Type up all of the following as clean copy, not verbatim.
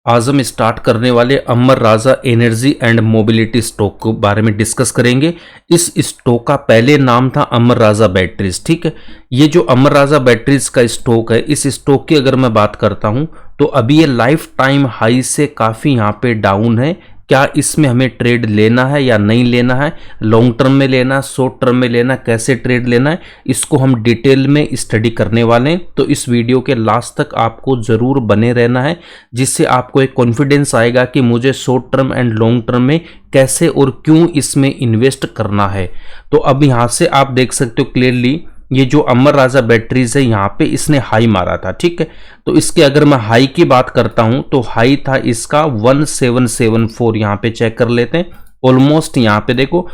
आज हम स्टार्ट करने वाले अमर राजा एनर्जी एंड मोबिलिटी स्टॉक के बारे में डिस्कस करेंगे। इस स्टॉक का पहले नाम था अमर राजा बैटरीज। ठीक है, ये जो अमर राजा बैटरीज का स्टॉक है, इस स्टॉक की अगर मैं बात करता हूं तो अभी ये लाइफ टाइम हाई से काफ़ी यहाँ पे डाउन है। क्या इसमें हमें ट्रेड लेना है या नहीं लेना है, लॉन्ग टर्म में लेना है, शॉर्ट टर्म में लेना है, कैसे ट्रेड लेना है, इसको हम डिटेल में स्टडी करने वाले हैं। तो इस वीडियो के लास्ट तक आपको ज़रूर बने रहना है, जिससे आपको एक कॉन्फिडेंस आएगा कि मुझे short term and long term में कैसे और क्यों इसमें इन्वेस्ट करना है। तो अब यहाँ से आप देख सकते हो क्लियरली, ये जो अमर राजा बैटरीज है यहाँ पे इसने हाई मारा था। ठीक है, तो इसके अगर मैं हाई की बात करता हूं तो हाई था इसका 1774। यहाँ पे चेक कर लेते हैं, ऑलमोस्ट यहाँ पे देखो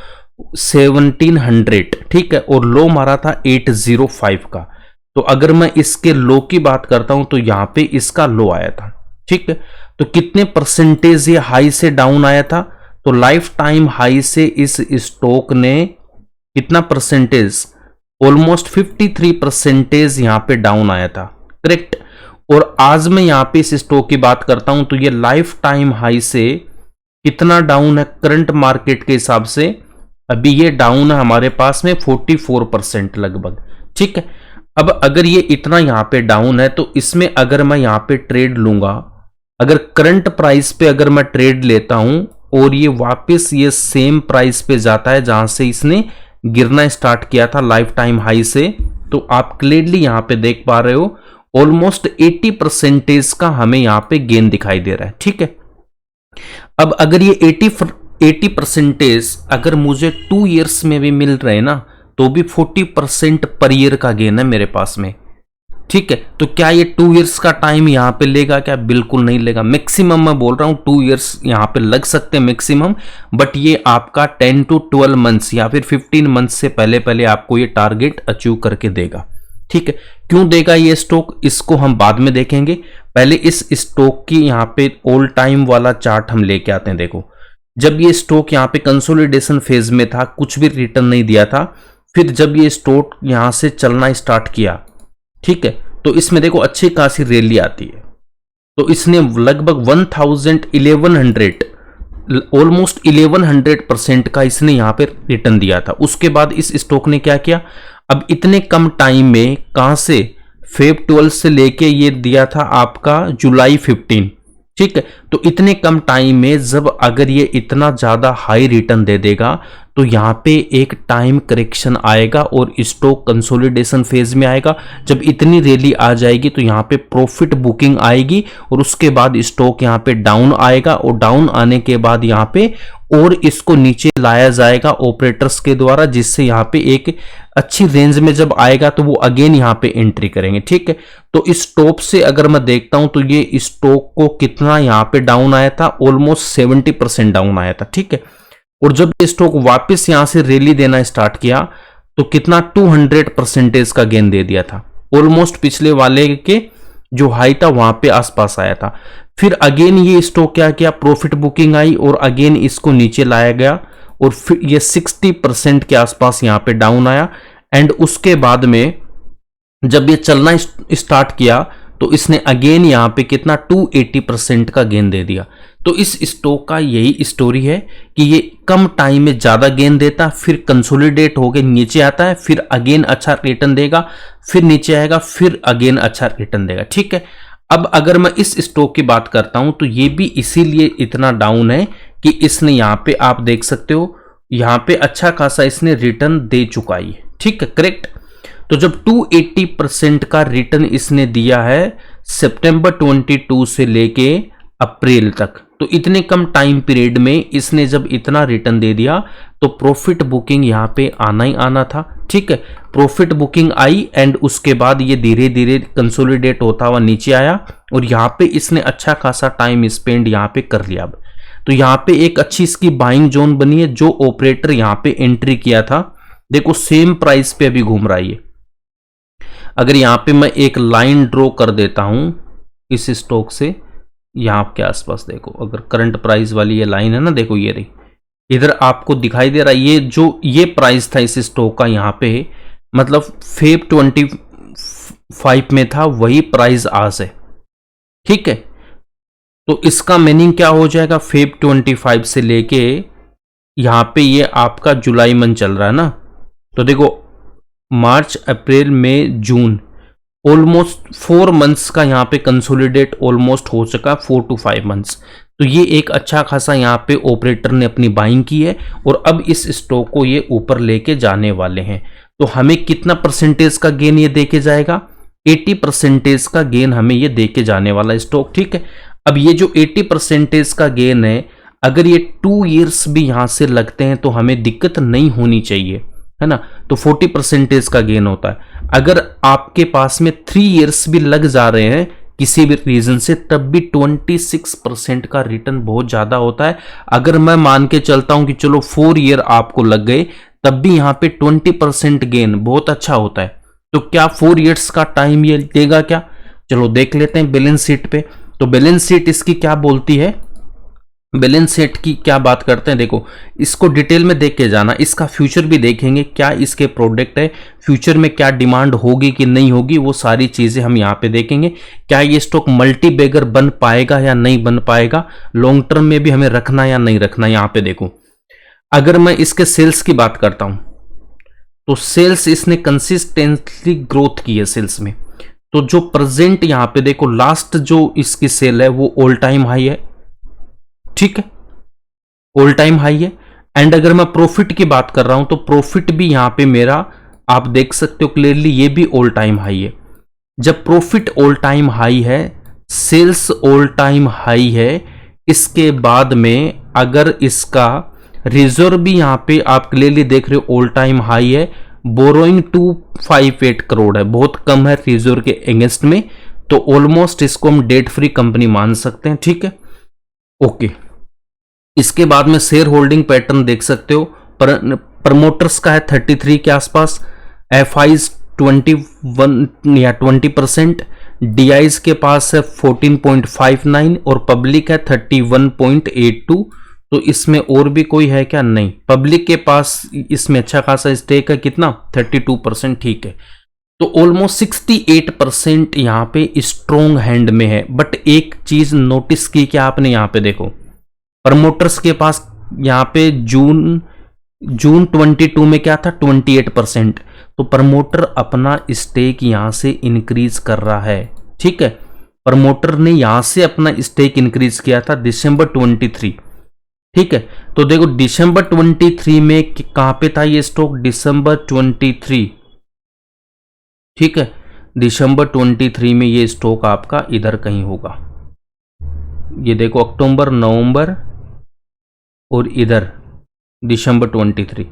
1700। ठीक है, और लो मारा था 805 का। तो अगर मैं इसके लो की बात करता हूं तो यहाँ पे इसका लो आया था। ठीक है, तो कितने परसेंटेज ये हाई से डाउन आया था, तो लाइफ टाइम हाई से इस स्टॉक ने कितना परसेंटेज, ऑलमोस्ट 53% यहां पे डाउन आया था। करेक्ट। और आज मैं यहां पे इस स्टॉक की बात करता हूं तो ये लाइफ टाइम हाई से कितना डाउन है करंट मार्केट के हिसाब से, अभी ये डाउन है हमारे पास में 44% लगभग। ठीक है, अब अगर ये इतना यहां पे डाउन है तो इसमें अगर मैं यहां पे ट्रेड लूंगा, अगर करंट प्राइस पे अगर मैं ट्रेड लेता हूं और ये वापस ये सेम प्राइस पे जाता है जहां से इसने गिरना स्टार्ट किया था लाइफ टाइम हाई से, तो आप क्लियरली यहां पे देख पा रहे हो ऑलमोस्ट 80% का हमें यहां पे गेन दिखाई दे रहा है। ठीक है, अब अगर ये 80% अगर मुझे 2 ईयर्स में भी मिल रहे हैं ना, तो भी 40% पर ईयर का गेन है मेरे पास में। ठीक है, तो क्या ये 2 ईयर्स का टाइम यहां पे लेगा क्या? बिल्कुल नहीं लेगा। मैक्सिमम मैं बोल रहा हूं 2 ईयर्स यहां पे लग सकते हैं मैक्सिमम, बट ये आपका 10 to 12 मंथ्स या फिर 15 मंथ्स से पहले पहले आपको ये टारगेट अचीव करके देगा। ठीक है, क्यों देगा ये स्टॉक, इसको हम बाद में देखेंगे। पहले इस स्टॉक की यहां पे ऑल टाइम वाला चार्ट हम लेके आते हैं। देखो, जब ये स्टॉक यहां पे कंसोलिडेशन फेज में था, कुछ भी रिटर्न नहीं दिया था, फिर जब ये स्टॉक यहां से चलना स्टार्ट किया, ठीक है, तो इसमें देखो अच्छी खासी रैली आती है। तो इसने लगभग 1100 ऑलमोस्ट 1100% का इसने यहां पे रिटर्न दिया था। उसके बाद इस स्टॉक ने क्या किया, अब इतने कम टाइम में कहां से फेब 12 से लेके ये दिया था आपका जुलाई 15। ठीक है, तो इतने कम टाइम में जब अगर ये इतना ज्यादा हाई रिटर्न दे देगा तो यहां पे एक टाइम करेक्शन आएगा और स्टॉक कंसोलिडेशन फेज में आएगा। जब इतनी रैली आ जाएगी तो यहां पे प्रॉफिट बुकिंग आएगी और उसके बाद स्टॉक यहां पे डाउन आएगा, और डाउन आने के बाद यहां पे और इसको नीचे लाया जाएगा ऑपरेटर्स के द्वारा, जिससे यहां पे एक अच्छी रेंज में जब आएगा तो वो अगेन यहां पे एंट्री करेंगे। ठीक है, तो इस टॉप से अगर मैं देखता हूं तो ये स्टॉक को कितना यहां पे डाउन आया था, ऑलमोस्ट 70% डाउन आया था। ठीक है, और जब ये स्टॉक वापस यहां से रैली देना स्टार्ट किया तो कितना 200% का गेन दे दिया था, ऑलमोस्ट पिछले वाले के जो हाई था वहां पे आसपास आया था। फिर अगेन ये स्टॉक क्या किया, प्रॉफिट बुकिंग आई और अगेन इसको नीचे लाया गया और फिर ये 60% के आसपास यहां पे डाउन आया। एंड उसके बाद में जब ये चलना स्टार्ट किया तो इसने अगेन यहां पे कितना 280% का गेन दे दिया। तो इस स्टॉक का यही स्टोरी है कि ये कम टाइम में ज्यादा गेन देता, फिर कंसोलिडेट होकर नीचे आता है, फिर अगेन अच्छा रिटर्न देगा, फिर नीचे आएगा, फिर अगेन अच्छा रिटर्न देगा। ठीक है, अब अगर मैं इस स्टॉक की बात करता हूं तो ये भी इसीलिए इतना डाउन है कि इसने यहां पे आप देख सकते हो यहां पे अच्छा खासा इसने रिटर्न दे चुका है। ठीक है, करेक्ट। तो जब 280% का रिटर्न इसने दिया है सितंबर 22 से लेके अप्रैल तक, तो इतने कम टाइम पीरियड में इसने जब इतना रिटर्न दे दिया तो प्रॉफिट बुकिंग यहां पे आना ही आना था। ठीक है, प्रॉफिट बुकिंग आई एंड उसके बाद ये धीरे धीरे कंसोलिडेट होता हुआ नीचे आया और यहां पे इसने अच्छा खासा टाइम स्पेंड यहां पे कर लिया। अब तो यहां पे एक अच्छी इसकी बाइंग जोन बनी है। जो ऑपरेटर यहां पे एंट्री किया था, देखो सेम प्राइस पे अभी घूम रहा है। अगर यहां पे मैं एक लाइन ड्रॉ कर देता हूं इस स्टॉक से यहां के आसपास, देखो अगर करंट प्राइस वाली ये लाइन है ना, देखो ये रही, इधर आपको दिखाई दे रहा है ये जो ये प्राइस था इस स्टॉक का यहां पे, मतलब फेब 25 में था, वही प्राइस आज है। ठीक है, तो इसका मीनिंग क्या हो जाएगा, फेब 25 से लेके यहां पे ये आपका जुलाई मंथ चल रहा है ना, तो देखो मार्च अप्रैल मई जून, ऑलमोस्ट 4 मंथ्स का यहाँ पे कंसोलिडेट ऑलमोस्ट हो चुका, 4 to 5 मंथ्स। तो ये एक अच्छा खासा यहाँ पे ऑपरेटर ने अपनी बाइंग की है और अब इस स्टॉक को ये ऊपर लेके जाने वाले हैं। तो हमें कितना परसेंटेज का गेन ये देके जाएगा, 80% का गेन हमें ये देके जाने वाला स्टॉक, ठीक है। अब ये जो 80% का गेन है, अगर ये 2 ईयर्स भी यहां से लगते हैं तो हमें दिक्कत नहीं होनी चाहिए, है ना। तो 40% का गेन होता है। अगर आपके पास में 3 ईयर्स भी लग जा रहे हैं किसी भी रीजन से, तब भी 26% का रिटर्न बहुत ज्यादा होता है। अगर मैं मान के चलता हूं कि चलो 4 ईयर आपको लग गए, तब भी यहां पे 20% गेन बहुत अच्छा होता है। तो क्या 4 ईयर्स का टाइम ये देगा क्या, चलो देख लेते हैं बैलेंस शीट पे। तो बैलेंस शीट इसकी क्या बोलती है, बैलेंस शीट की क्या बात करते हैं, देखो इसको डिटेल में देख के जाना, इसका फ्यूचर भी देखेंगे, क्या इसके प्रोडक्ट है, फ्यूचर में क्या डिमांड होगी कि नहीं होगी, वो सारी चीजें हम यहाँ पे देखेंगे। क्या ये स्टॉक मल्टी बैगर बन पाएगा या नहीं बन पाएगा, लॉन्ग टर्म में भी हमें रखना या नहीं रखना। यहाँ पे देखो, अगर मैं इसके सेल्स की बात करता हूं तो सेल्स इसने कंसिस्टेंटली ग्रोथ की है सेल्स में। तो जो प्रेजेंट यहां पे देखो लास्ट जो इसकी सेल है वो ऑल टाइम हाई है, ठीक है, ऑल टाइम हाई है। एंड अगर मैं प्रॉफिट की बात कर रहा हूं तो प्रॉफिट भी यहां पे मेरा आप देख सकते हो क्लियरली, ये भी ऑल टाइम हाई है। जब प्रॉफिट ऑल टाइम हाई है, सेल्स ऑल टाइम हाई है, इसके बाद में अगर इसका रिजर्व भी यहां पे आप क्लियरली देख रहे हो ऑल टाइम हाई है, बोरोइंग 258 करोड़ है, बहुत कम है रिजर्व के अगेंस्ट में। तो ऑलमोस्ट इसको हम डेट फ्री कंपनी मान सकते हैं, ठीक है, ओके। इसके बाद में शेयर होल्डिंग पैटर्न देख सकते हो, प्रमोटर्स का है 33 के आसपास, एफआईज 21 या 20%, डीआईज के पास है 14.59 और पब्लिक है 31.82। तो इसमें और भी कोई है क्या, नहीं, पब्लिक के पास इसमें अच्छा खासा स्टेक है, कितना 32%, ठीक है। तो ऑलमोस्ट 68% यहां पे स्ट्रॉन्ग हैंड में है। बट एक चीज नोटिस की क्या आपने, यहां पे देखो प्रमोटर्स के पास यहां पे जून 22 में क्या था 28%। तो प्रमोटर अपना स्टेक यहां से इंक्रीज कर रहा है, ठीक है। प्रमोटर ने यहां से अपना स्टेक इंक्रीज किया था दिसंबर 23, ठीक है। तो देखो दिसंबर 23 में कहां पे था ये स्टॉक, दिसंबर 23, ठीक है, दिसंबर 23 में ये स्टॉक आपका इधर कहीं होगा। ये देखो अक्टूबर, नवंबर और इधर दिसंबर 23,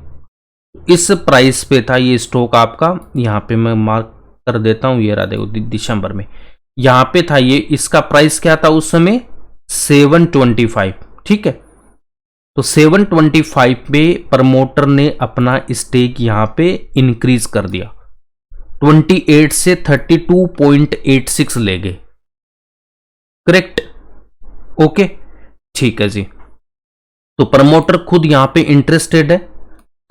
इस प्राइस पे था ये स्टॉक आपका। यहां पे मैं मार्क कर देता हूं, ये रहा देखो दिसंबर में यहां पे था ये, इसका प्राइस क्या था उस समय 725, ठीक है। तो 725 पे प्रमोटर ने अपना स्टेक यहां पे इंक्रीज कर दिया, 28 से 32.86 ले गए, करेक्ट, ओके, ठीक है जी। तो प्रमोटर खुद यहां पे इंटरेस्टेड है,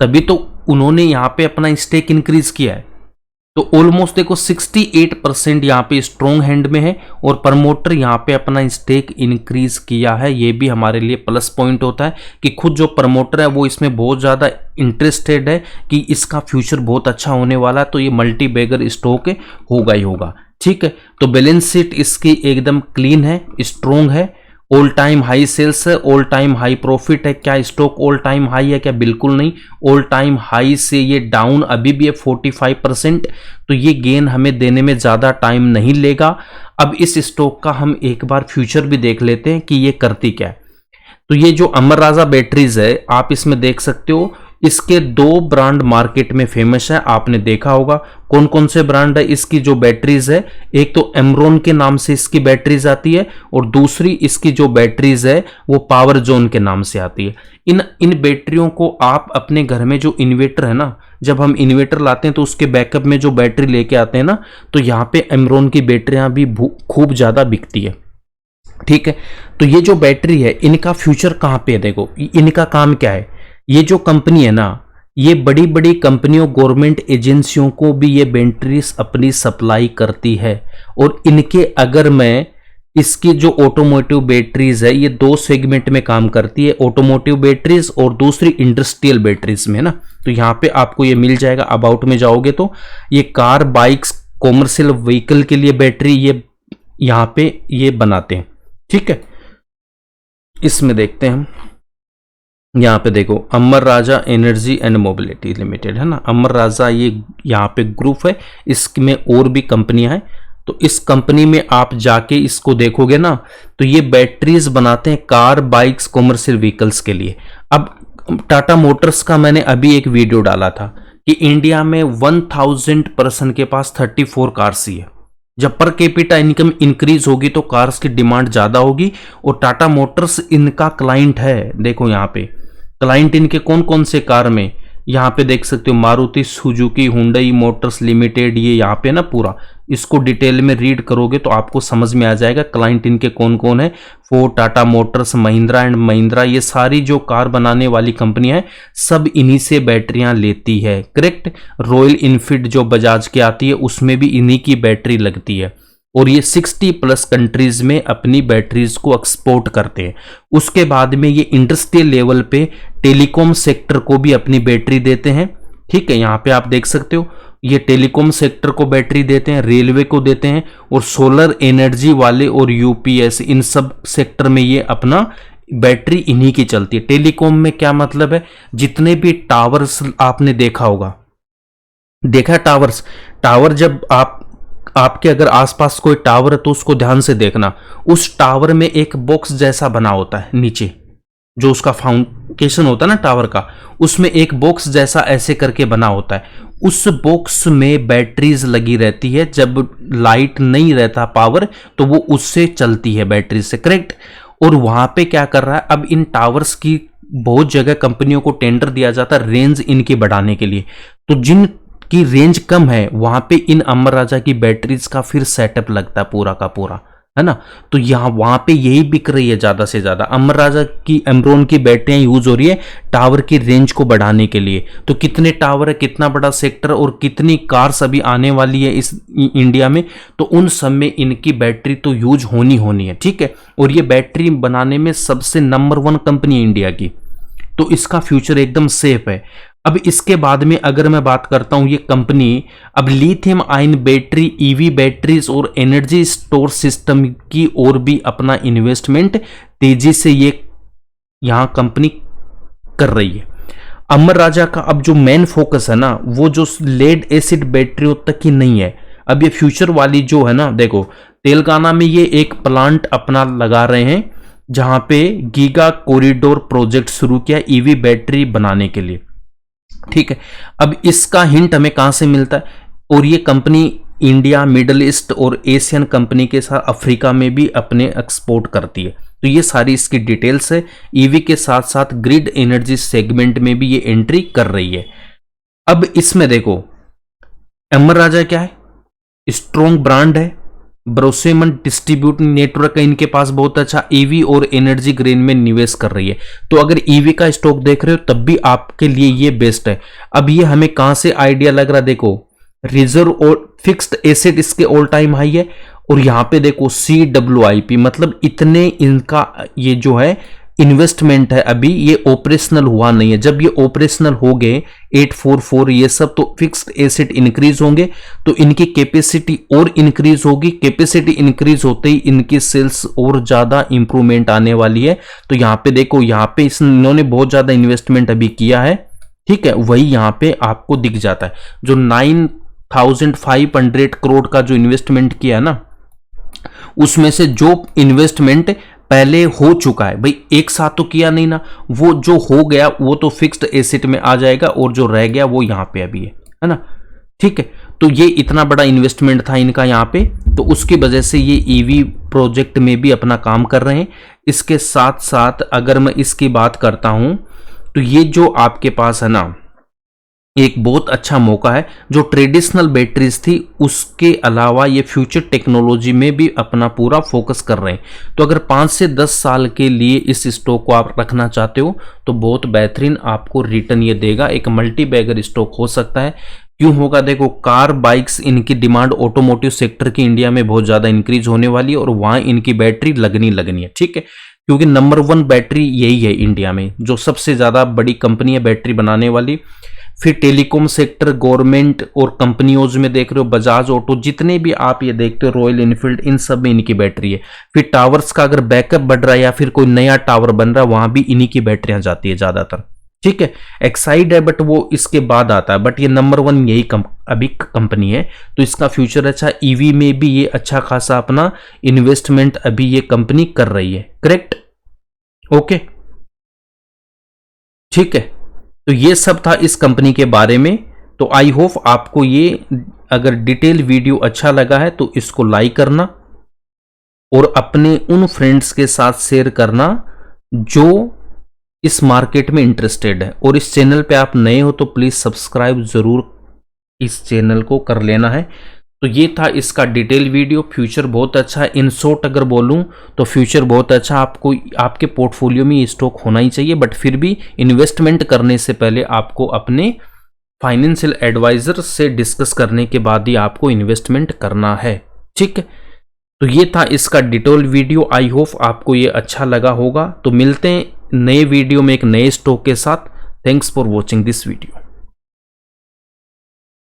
तभी तो उन्होंने यहां पे अपना स्टेक इंक्रीज किया है। तो ऑलमोस्ट देखो 68% यहां पे स्ट्रॉन्ग हैंड में है और प्रमोटर यहां पे अपना स्टेक इंक्रीज किया है। ये भी हमारे लिए प्लस पॉइंट होता है कि खुद जो प्रमोटर है वो इसमें बहुत ज्यादा इंटरेस्टेड है कि इसका फ्यूचर बहुत अच्छा होने वाला है। तो ये मल्टी बैगर स्टॉक होगा ही होगा, ठीक है। तो बैलेंस शीट इसकी एकदम क्लीन है, स्ट्रॉन्ग है, ऑल टाइम हाई सेल्स है, ऑल टाइम हाई प्रॉफिट है। क्या स्टॉक ऑल टाइम हाई है क्या, बिल्कुल नहीं, ऑल टाइम हाई से ये डाउन अभी भी है 45%। तो ये गेन हमें देने में ज्यादा टाइम नहीं लेगा। अब इस स्टॉक का हम एक बार फ्यूचर भी देख लेते हैं कि ये करती क्या है। तो ये जो अमर राजा बैटरीज है, आप इसमें देख सकते हो इसके 2 ब्रांड मार्केट में फेमस है, आपने देखा होगा कौन कौन से ब्रांड है इसकी जो बैटरीज है। एक तो एमरॉन के नाम से इसकी बैटरीज आती है और दूसरी इसकी जो बैटरीज है वो पावर जोन के नाम से आती है। इन बैटरियों को आप अपने घर में जो इन्वर्टर है ना, जब हम इन्वर्टर लाते हैं तो उसके बैकअप में जो बैटरी लेके आते हैं ना, तो यहाँ पे एमरॉन की बैटरियां भी खूब ज्यादा बिकती है, ठीक है। तो ये जो बैटरी है इनका फ्यूचर कहां पे है, देखो इनका काम क्या है। ये जो कंपनी है ना, ये बड़ी बड़ी कंपनियों, गवर्नमेंट एजेंसियों को भी ये बैटरीज अपनी सप्लाई करती है। और इनके अगर मैं इसकी जो ऑटोमोटिव बैटरीज है ये दो सेगमेंट में काम करती है, ऑटोमोटिव बैटरीज और दूसरी इंडस्ट्रियल बैटरीज में ना। तो यहाँ पे आपको ये मिल जाएगा, अबाउट में जाओगे तो ये कार, बाइक्स, कॉमर्शियल व्हीकल के लिए बैटरी ये यहाँ पे ये बनाते हैं, ठीक है। इसमें देखते हैं हम, यहाँ पे देखो अमर राजा एनर्जी एंड मोबिलिटी लिमिटेड है ना, अमर राजा ये यहाँ पे ग्रुप है, इसमें और भी कंपनियां हैं। तो इस कंपनी में आप जाके इसको देखोगे ना तो ये बैटरीज बनाते हैं कार, बाइक्स, कॉमर्शियल व्हीकल्स के लिए। अब टाटा मोटर्स का मैंने अभी एक वीडियो डाला था कि इंडिया में 1000 पर्सन के पास 34 कार्स ही है। जब पर कैपिटा इनकम इंक्रीज होगी तो कार्स की डिमांड ज्यादा होगी, और टाटा मोटर्स इनका क्लाइंट है। देखो यहाँ पे क्लाइंट इनके कौन कौन से कार में, यहाँ पे देख सकते हो Maruti Suzuki, Hyundai Motors limited, ये यहाँ पे ना पूरा इसको डिटेल में रीड करोगे तो आपको समझ में आ जाएगा क्लाइंट इनके कौन कौन है। Ford, Tata Motors, Mahindra and Mahindra, ये सारी जो कार बनाने वाली कंपनियां हैं सब इन्हीं से बैटरियां लेती है, करेक्ट। रॉयल इनफील्ड जो बजाज की आती है उसमें भी इन्हीं की बैटरी लगती है, और ये 60+ कंट्रीज में अपनी बैटरीज को एक्सपोर्ट करते हैं। उसके बाद में ये इंडस्ट्रियल लेवल पे टेलीकॉम सेक्टर को भी अपनी बैटरी देते हैं, ठीक है। यहाँ पे आप देख सकते हो ये टेलीकॉम सेक्टर को बैटरी देते हैं, रेलवे को देते हैं, और सोलर एनर्जी वाले और यूपीएस इन सब सेक्टर में ये अपना बैटरी इन्हीं की चलती है। टेलीकॉम में क्या मतलब है, जितने भी टावर्स आपने देखा होगा, देखा टावर्स, टावर जब आपके अगर आसपास कोई टावर है तो उसको ध्यान से देखना, उस टावर में एक बॉक्स जैसा बना होता है नीचे, जो उसका फाउंडेशन होता है ना टावर का, उसमें एक बॉक्स जैसा ऐसे करके बना होता है। उस बॉक्स में बैटरीज लगी रहती है, जब लाइट नहीं रहता पावर तो वो उससे चलती है बैटरी से, करेक्ट। और वहां पे क्या कर रहा है, अब इन टावर्स की बहुत जगह कंपनियों को टेंडर दिया जाता है रेंज इनकी बढ़ाने के लिए, तो जिन की रेंज कम है वहां पे इन अमर राजा की बैटरीज का फिर सेटअप लगता है पूरा का पूरा, है ना। तो यहाँ वहां पे यही बिक रही है ज्यादा से ज्यादा, अमर राजा की एमरॉन की बैटरियां यूज हो रही है टावर की रेंज को बढ़ाने के लिए। तो कितने टावर है, कितना बड़ा सेक्टर और कितनी कार्स अभी आने वाली है इस इंडिया में, तो उन सब में इनकी बैटरी तो यूज होनी है, ठीक है। और ये बैटरी बनाने में सबसे नंबर 1 कंपनी है इंडिया की, तो इसका फ्यूचर एकदम सेफ है। अब इसके बाद में अगर मैं बात करता हूं, ये कंपनी अब lithium ion battery, EV batteries और एनर्जी स्टोर सिस्टम की ओर भी अपना इन्वेस्टमेंट तेजी से ये यहां कंपनी कर रही है। अमर राजा का अब जो मेन फोकस है ना, वो जो लेड एसिड बैटरियों तक ही नहीं है, अब ये फ्यूचर वाली जो है ना, देखो तेलंगाना में ये एक प्लांट अपना लगा रहे हैं जहां पे गीगा कॉरिडोर प्रोजेक्ट शुरू किया ईवी बैटरी बनाने के लिए, ठीक है। अब इसका हिंट हमें कहां से मिलता है, और ये कंपनी इंडिया, मिडल ईस्ट और एशियन कंपनी के साथ अफ्रीका में भी अपने एक्सपोर्ट करती है। तो ये सारी इसकी डिटेल्स है। ईवी के साथ साथ ग्रिड एनर्जी सेगमेंट में भी ये एंट्री कर रही है। अब इसमें देखो अमर राजा क्या है, स्ट्रॉन्ग ब्रांड है, भरोसेमंद डिस्ट्रीब्यूट नेटवर्क है इनके पास बहुत अच्छा, ईवी और एनर्जी ग्रेन में निवेश कर रही है। तो अगर ईवी का स्टॉक देख रहे हो तब भी आपके लिए ये बेस्ट है। अब ये हमें कहां से आइडिया लग रहा है, देखो रिजर्व और फिक्स्ड एसेट इसके ऑल टाइम हाई है, और यहां पे देखो CWIP, मतलब इतने इनका ये जो है इन्वेस्टमेंट है, अभी ये ऑपरेशनल हुआ नहीं है। जब ये ऑपरेशनल हो गए 844 ये सब, तो फिक्स्ड एसेट इंक्रीज होंगे, तो इनकी कैपेसिटी और इंक्रीज होगी। कैपेसिटी इंक्रीज होते ही इनकी सेल्स और ज्यादा इंप्रूवमेंट आने वाली है। तो यहाँ पे देखो, यहाँ पे इन्होंने बहुत ज्यादा इन्वेस्टमेंट अभी किया है, ठीक है, वही यहाँ पे आपको दिख जाता है। जो 9500 करोड़ का जो इन्वेस्टमेंट किया ना, उसमें से जो इन्वेस्टमेंट पहले हो चुका है, भाई एक साथ तो किया नहीं ना, वो जो हो गया वो तो फिक्स्ड एसेट में आ जाएगा, और जो रह गया वो यहां पे अभी है ना, ठीक है। तो ये इतना बड़ा इन्वेस्टमेंट था इनका यहां पे, तो उसकी वजह से ये ईवी प्रोजेक्ट में भी अपना काम कर रहे हैं। इसके साथ साथ अगर मैं इसकी बात करता हूं, तो ये जो आपके पास है ना एक बहुत अच्छा मौका है, जो ट्रेडिशनल बैटरीज थी उसके अलावा ये फ्यूचर टेक्नोलॉजी में भी अपना पूरा फोकस कर रहे हैं। तो अगर 5 से 10 साल के लिए इस स्टॉक को आप रखना चाहते हो तो बहुत बेहतरीन आपको रिटर्न ये देगा। एक मल्टी बैगर स्टॉक हो सकता है, क्यों होगा? देखो, कार बाइक्स इनकी डिमांड ऑटोमोटिव सेक्टर की इंडिया में बहुत ज्यादा इंक्रीज होने वाली है और वहां इनकी बैटरी लगनी है, ठीक है, क्योंकि नंबर 1 बैटरी यही है इंडिया में, जो सबसे ज्यादा बड़ी कंपनी है बैटरी बनाने वाली। फिर टेलीकॉम सेक्टर, गवर्नमेंट और कंपनियों में देख रहे हो, बजाज ऑटो, जितने भी आप ये देखते हो, रॉयल इनफील्ड, इन सब में इनकी बैटरी है। फिर टावर्स का अगर बैकअप बढ़ रहा है या फिर कोई नया टावर बन रहा है, वहां भी इन्हीं की बैटरियां जाती है ज्यादातर, ठीक है। एक्साइड है बट वो इसके बाद आता है, बट ये नंबर 1 यही अभी कंपनी है, तो इसका फ्यूचर अच्छा। ईवी में भी ये अच्छा खासा अपना इन्वेस्टमेंट अभी ये कंपनी कर रही है, करेक्ट, ओके, ठीक है। तो ये सब था इस कंपनी के बारे में। तो आई होप आपको ये अगर डिटेल वीडियो अच्छा लगा है तो इसको लाइक करना और अपने उन फ्रेंड्स के साथ शेयर करना जो इस मार्केट में इंटरेस्टेड है। और इस चैनल पे आप नए हो तो प्लीज सब्सक्राइब जरूर इस चैनल को कर लेना है। तो ये था इसका डिटेल वीडियो। फ्यूचर बहुत अच्छा है, इन शॉर्ट अगर बोलूं तो फ्यूचर बहुत अच्छा। आपको आपके पोर्टफोलियो में ये स्टॉक होना ही चाहिए, बट फिर भी इन्वेस्टमेंट करने से पहले आपको अपने फाइनेंशियल एडवाइजर से डिस्कस करने के बाद ही आपको इन्वेस्टमेंट करना है, ठीक है। तो ये था इसका डिटेल वीडियो। आई होप आपको ये अच्छा लगा होगा। तो मिलते हैं नए वीडियो में एक नए स्टॉक के साथ। Thanks for watching this video.